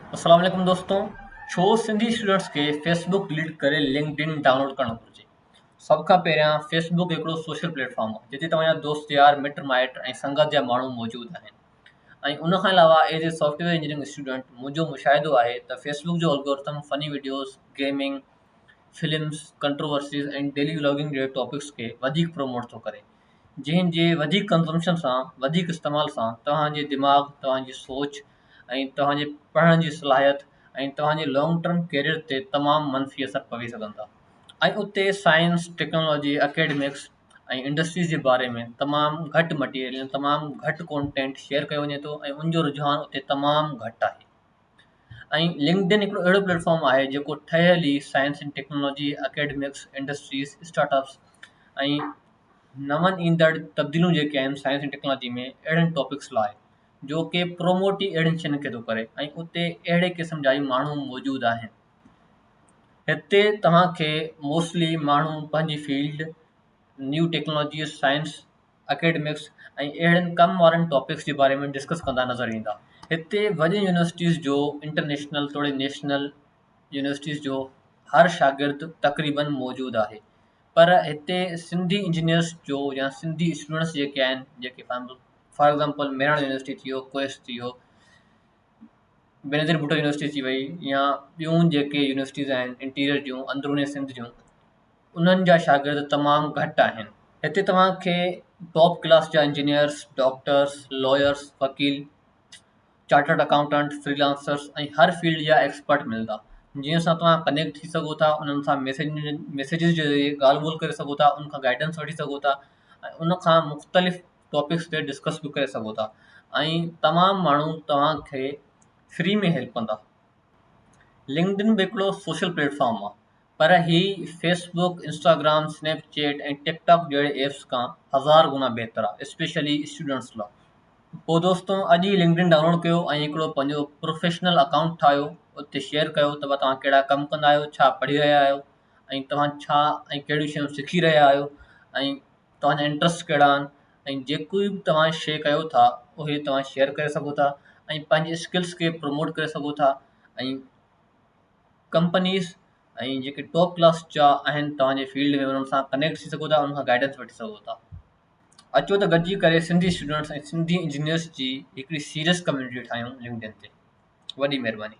अस्सलाम वालेकुम दोस्तों। छो सिंधी स्टूडेंट्स के फेसबुक डिलीट करे लिंक्डइन डाउनलोड करणु घुरिजे। सभ खां पहिरियां फेसबुक हिकिड़ो सोशल प्लेटफॉर्म आहे जिते तव्हांजा दोस्त यार मिट माइट ऐं संगत जा माण्हू मौजूदु आहिनि। ऐं उन खां अलावा as a software engineering student मुंहिंजो मुशाहिदो आहे त फेसबुक जो algorithm funny videos, gaming, films, controversies ऐं डेली व्लॉगिंग जहिड़े टॉपिक्स खे वधीक प्रमोट थो करे, जंहिं जे वधीक कंज़म्पशन सां, वधीक इस्तेमाल सां तव्हांजे दिमाग़, तव्हांजी सोच ऐं तव्हांजे पढ़ण जी सलाहियत ऐं तव्हांजे लॉन्ग टर्म कैरियर ते तमामु मनफ़ी असर पवी सघनि था। ऐं उते साइंस, टेक्नोलॉजी, एकेडमिक्स ऐं इंडस्ट्रीज़ जे बारे में तमामु घटि मटीरियल, तमामु घटि कॉन्टेंट शेयर कयो वञे थो ऐं उनजो रुझान उते तमामु घटि आहे। ऐं लिंक्डइन हिकिड़ो अहिड़ो प्लेटफॉर्म आहे जेको ठहियल E science and technology, academics, industries, startups ऐं नवनि ईंदड़ तब्दीलियूं जेके आहिनि साइंस एंड टेक्नोलॉजी में अहिड़नि टॉपिक्स लाइ जो कि प्रोमोट ई अहिड़ियुनि शयुनि खे थो करे ऐं उते अहिड़े क़िस्म जा ई माण्हू मौजूदु आहिनि। हिते तव्हांखे मोस्टली माण्हू पंहिंजी field, new technology, science, academics ऐं अहिड़नि कम वारनि टॉपिक्स जे बारे में डिस्कस कंदा नज़र ईंदा। हिते वॾी यूनिवर्सिटीज़ जो इंटरनेशनल तोड़े नेशनल यूनिवर्सिटीज़ जो हर शागिर्द तक़रीबन मौजूदु आहे। पर हिते सिंधी इंजीनियर्स जो या सिंधी स्टूडेंट्स जेके आहिनि, जेके फॉर एग्ज़ाम्पल मेरठ यूनिवर्सिटी थी वियो, क्वेस्ट थी वियो, बेनज़ीर भुट्टो यूनिवर्सिटी थी वई, या ॿियूं जेके यूनिवर्सिटीज़ आहिनि इंटीरियर जूं, अंदरूनी सिंध जूं, उन्हनि जा शागिर्द तमामु घटि आहिनि। हिते तव्हांखे टॉप क्लास जा इंजीनियर्स, डॉक्टर्स, लॉयर्स, वकील, चार्टर्ड अकाउंटेंट, फ्रीलांसर्स ऐं हर फील्ड जा एक्सपर्ट मिलंदा, जीअं सां तव्हां कनेक्ट थी सघो था, उन्हनि सां मैसेजिस जे ज़रिए ॻाल्हि ॿोल करे सघो था, उनखां गाइडेंस वठी सघो था ऐं उनखां मुख़्तलिफ़ टॉपिक्स ते डिस्कस बि करे सघो था। ऐं तमामु माण्हू तव्हांखे फ्री में हेल्प कंदा। लिंक्डइन बि हिकिड़ो सोशल प्लेटफॉर्म आहे, पर ही फेसबुक, इंस्टाग्राम, स्नैपचैट ऐं टिकटॉक जहिड़े एप्स खां हज़ार गुना बहितर आहे, स्पेशली स्टूडेंट्स लाइ। पोइ दोस्तों, अॼु ई लिंक्डइन डाउनलोड कयो ऐं हिकिड़ो पंहिंजो प्रोफेशनल अकाउंट ठाहियो, उते शेयर कयो त तव्हां कहिड़ा कमु कंदा आहियो, छा पढ़ी रहिया आहियो ऐं तव्हां छा ऐं कहिड़ियूं शयूं सिखी रहिया आहियो ऐं तव्हांजा इंट्रस्ट कहिड़ा आहिनि ऐं जेको बि तव्हां शइ कयो था उहे तव्हां शेयर करे सघो था ऐं पंहिंजे स्किल्स खे प्रमोट करे सघो था ऐं कंपनीज़ ऐं जेके टॉप क्लास जा आहिनि तव्हांजे फील्ड में उन्हनि सां कनेक्ट थी सघो था, उनखां गाइडेंस वठी सघो था। अचो त गॾिजी करे सिंधी स्टूडेंट्स ऐं सिंधी इंजीनियर्स जी हिकिड़ी सीरियस कम्युनिटी ठाहियूं लिंक्डइन ते। वॾी महिरबानी।